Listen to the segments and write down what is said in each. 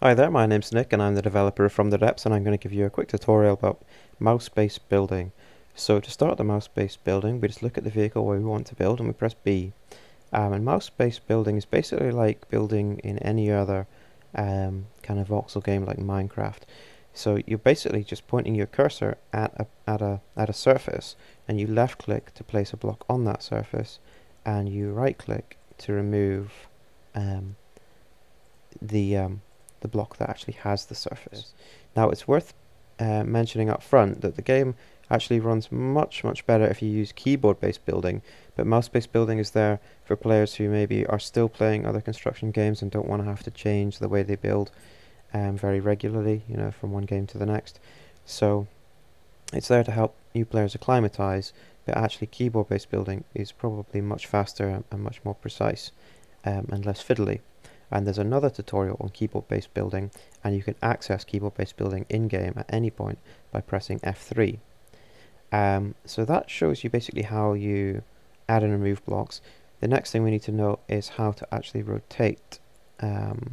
Hi there, my name's Nick and I'm the developer from the Depths, and I'm going to give you a quick tutorial about mouse-based building. So to start the mouse-based building, we just look at the vehicle where we want to build and we press B. And mouse-based building is basically like building in any other kind of voxel game like Minecraft. So you're basically just pointing your cursor at a surface, and you left click to place a block on that surface, and you right click to remove um, the um, the block that actually has the surface. Now it's worth mentioning up front that the game actually runs much better if you use keyboard-based building, but mouse-based building is there for players who maybe are still playing other construction games and don't want to have to change the way they build very regularly, from one game to the next. So it's there to help new players acclimatize, but actually keyboard-based building is probably much faster and much more precise and less fiddly. And there's another tutorial on keyboard-based building, and you can access keyboard-based building in-game at any point by pressing F3. So that shows you basically how you add and remove blocks. The next thing we need to know is how to actually rotate the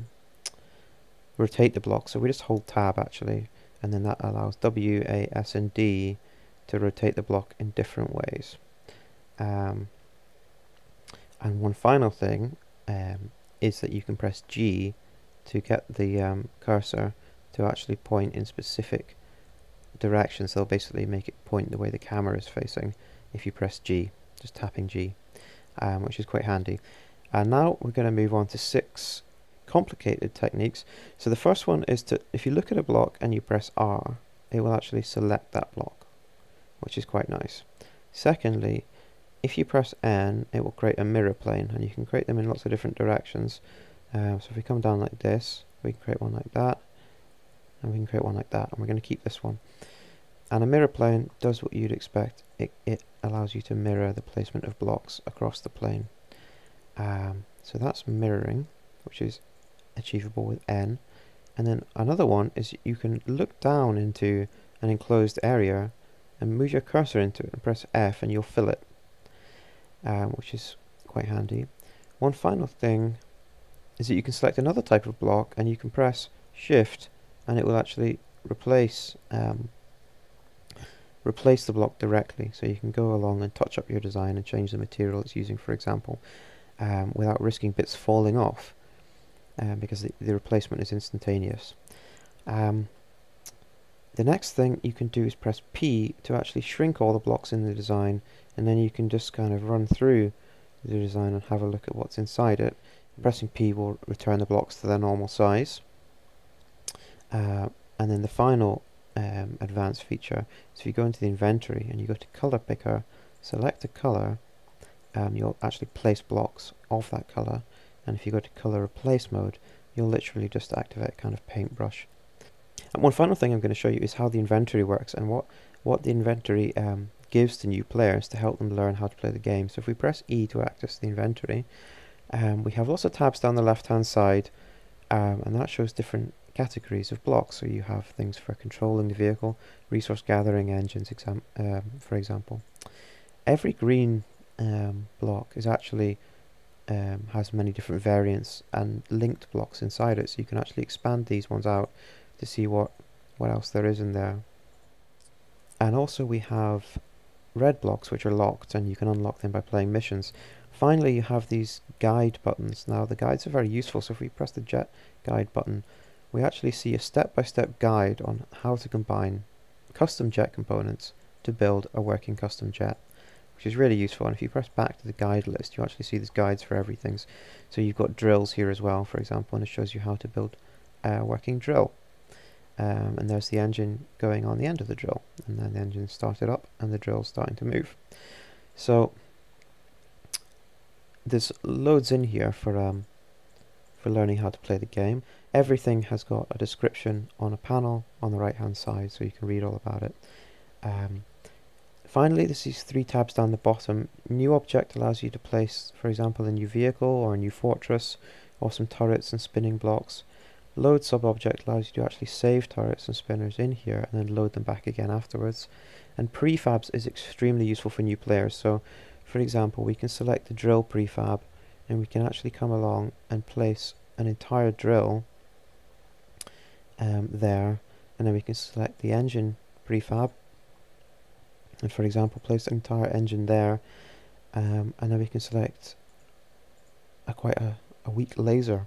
block. So we just hold tab actually, and then that allows W, A, S, and D to rotate the block in different ways. And one final thing is that you can press G to get the cursor to actually point in specific directions. They'll basically make it point the way the camera is facing if you press G, just tapping G, which is quite handy. And now we're going to move on to 6 complicated techniques. So the first one is if you look at a block and you press R, it will actually select that block, which is quite nice. Secondly, if you press N, it will create a mirror plane, and you can create them in lots of different directions. So if we come down like this, we can create one like that, and we can create one like that, and we're going to keep this one. And a mirror plane does what you'd expect. It allows you to mirror the placement of blocks across the plane. So that's mirroring, which is achievable with N. And then another one is you can look down into an enclosed area and move your cursor into it and press F, and you'll fill it. Which is quite handy. One final thing is that you can select another type of block and you can press Shift, and it will actually replace the block directly. So you can go along and touch up your design and change the material it's using, for example, without risking bits falling off, because the replacement is instantaneous. The next thing you can do is press P to actually shrink all the blocks in the design, and then you can just kind of run through the design and have a look at what's inside it. Pressing P will return the blocks to their normal size. And then the final advanced feature is if you go into the inventory and you go to color picker, select a color, you'll actually place blocks of that color, and if you go to color replace mode, you'll literally just activate a kind of paintbrush. And one final thing I'm going to show you is how the inventory works, and what the inventory gives to new players to help them learn how to play the game. So if we press E to access the inventory, we have lots of tabs down the left hand side, and that shows different categories of blocks. So you have things for controlling the vehicle, resource gathering, engines, for example. Every green block is actually has many different variants and linked blocks inside it, so you can actually expand these ones out to see what else there is in there. And also we have red blocks which are locked, and you can unlock them by playing missions. Finally, you have these guide buttons. Now the guides are very useful, so if we press the jet guide button, we actually see a step-by-step guide on how to combine custom jet components to build a working custom jet, which is really useful. And if you press back to the guide list, you actually see these guides for everything. So you've got drills here as well, for example, and it shows you how to build a working drill. And there's the engine going on the end of the drill, and then the engine started up and the drill's starting to move. So there's loads in here for learning how to play the game. Everything has got a description on a panel on the right hand side, so you can read all about it. Finally, there's these 3 tabs down the bottom. New object allows you to place, for example, a new vehicle or a new fortress, or some turrets and spinning blocks. Load sub-object allows you to actually save turrets and spinners in here and then load them back again afterwards. And prefabs is extremely useful for new players. So, for example, we can select the drill prefab, and we can actually come along and place an entire drill there, and then we can select the engine prefab, and for example place the entire engine there, and then we can select quite a weak laser,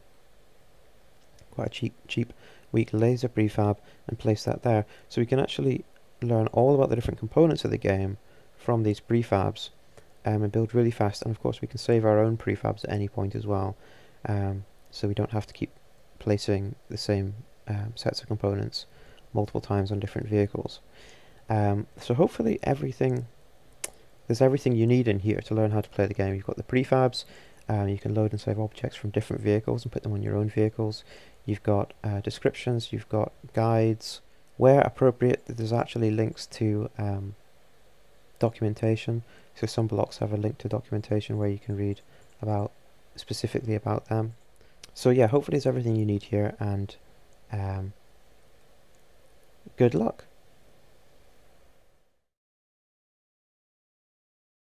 quite a cheap weak laser prefab, and place that there. So we can actually learn all about the different components of the game from these prefabs, and build really fast. And of course we can save our own prefabs at any point as well, so we don't have to keep placing the same sets of components multiple times on different vehicles. So hopefully there's everything you need in here to learn how to play the game. You've got the prefabs, you can load and save objects from different vehicles and put them on your own vehicles. You've got descriptions, you've got guides. Where appropriate, there's actually links to documentation. So some blocks have a link to documentation where you can read specifically about them. So yeah, hopefully there's everything you need here, and good luck.